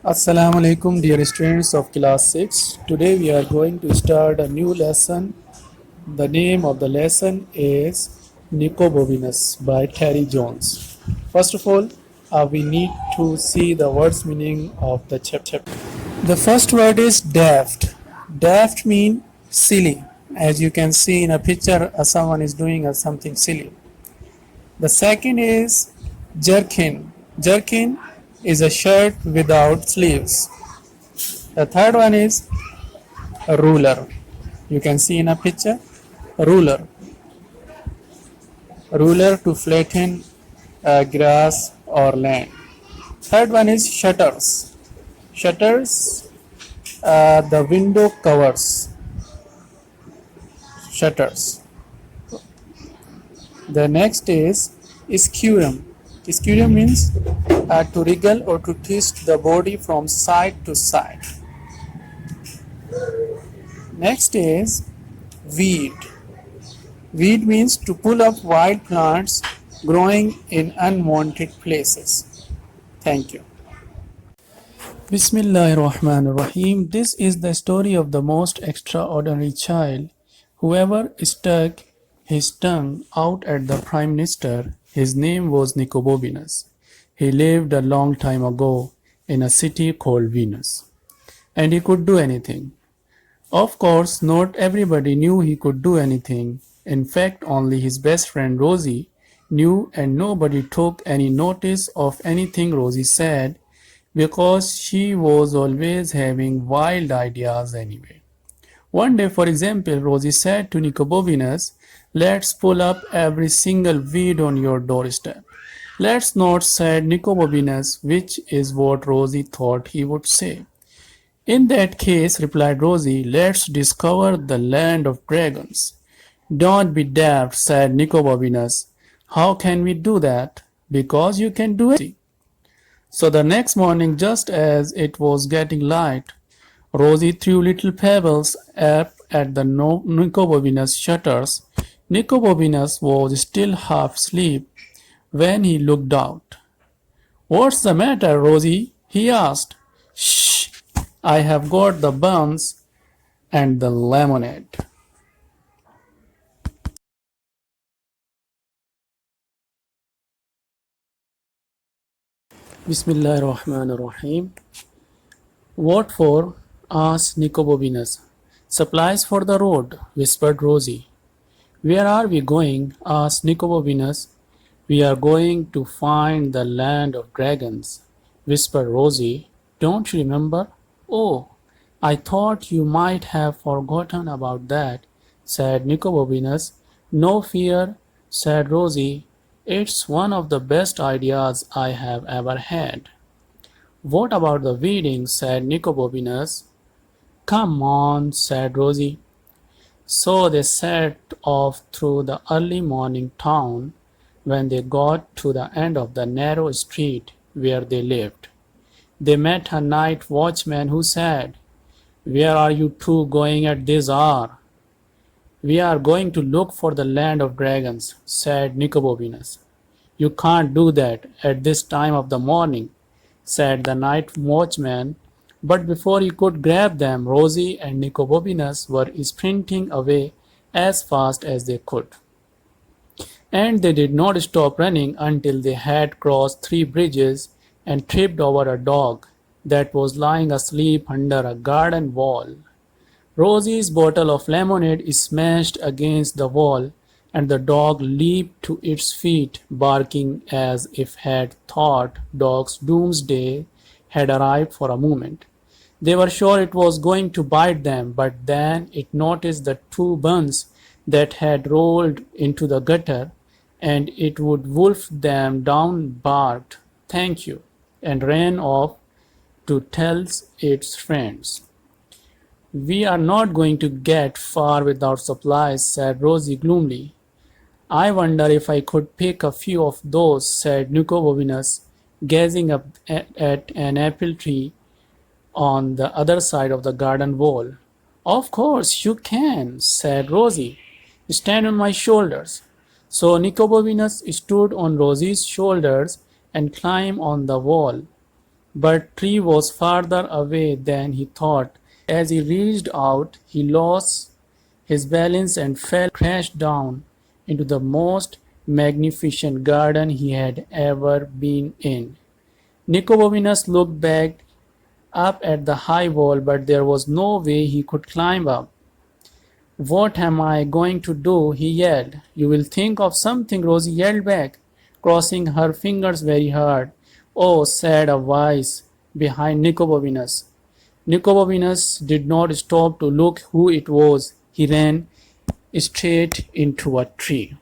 Assalamu alaikum, dear students of class 6. Today we are going to start a new lesson. The name of the lesson is Nicobobinus by Terry Jones. First of all, we need to see the words meaning of the chapter. The first word is daft. Daft means silly. As you can see in a picture, someone is doing something silly. The second is jerkin. Jerkin is a shirt without sleeves. The third one is a ruler. You can see in a picture, ruler. Ruler to flatten grass or land. Third one is shutters. Shutters, the window covers. Shutters. The next is ischium. Ischium means to wriggle or to twist the body from side to side. Next is weed. Weed means to pull up wild plants growing in unwanted places. Thank you. Bismillahirrahmanirrahim. This is the story of the most extraordinary child. Whoever stuck his tongue out at the Prime Minister, his name was Nicobobinus. He lived a long time ago in a city called Venus, and he could do anything. Of course, not everybody knew he could do anything. In fact, only his best friend Rosie knew, and nobody took any notice of anything Rosie said because she was always having wild ideas anyway. One day, for example, Rosie said to Nicobobinus, "Let's pull up every single weed on your doorstep." "Let's not," said Nicobobinus, which is what Rosie thought he would say. "In that case," replied Rosie, "let's discover the land of dragons." "Don't be daft," said Nicobobinus. "How can we do that?" "Because you can do it." So the next morning, just as it was getting light, Rosie threw little pebbles up at the Nicobobinus shutters. Nicobobinus was still half asleep when he looked out. "What's the matter, Rosie?" he asked. "Shh! I have got the buns and the lemonade." Bismillahirrahmanirrahim. "What for?" asked Nicobobinus. "Supplies for the road," whispered Rosie. "Where are we going?" asked Nicobobinus. "We are going to find the land of dragons," whispered Rosie. "Don't you remember?" "Oh, I thought you might have forgotten about that," said Nicobobinus. "No fear," said Rosie. "It's one of the best ideas I have ever had." "What about the wedding?" said Nicobobinus. "Come on," said Rosie. So they set off through the early morning town. When they got to the end of the narrow street where they lived, they met a night watchman who said, "Where are you two going at this hour?" "We are going to look for the land of dragons," said Nicobobinus. "You can't do that at this time of the morning," said the night watchman. But before he could grab them, Rosie and Nicobobinus were sprinting away as fast as they could. And they did not stop running until they had crossed 3 bridges and tripped over a dog that was lying asleep under a garden wall. Rosie's bottle of lemonade smashed against the wall, and the dog leaped to its feet, barking as if it thought dog's doomsday had arrived for a moment. They were sure it was going to bite them, but then it noticed the two buns that had rolled into the gutter, and it would wolf them down, barked, "Thank you," and ran off to tell its friends. "We are not going to get far without supplies," said Rosie gloomily. "I wonder if I could pick a few of those," said Nicobobinus, gazing up at an apple tree on the other side of the garden wall. "Of course you can," said Rosie. "Stand on my shoulders." So Nicobobinus stood on Rosie's shoulders and climbed on the wall. but tree was farther away than he thought. As he reached out, he lost his balance and fell crash down into the most magnificent garden he had ever been in. Nicobobinus looked back up at the high wall, but there was no way he could climb up. "What am I going to do?" he yelled. "You will think of something," Rosie yelled back, crossing her fingers very hard. "Oh," said a voice behind Nicobobinus. Nicobobinus did not stop to look who it was. He ran straight into a tree.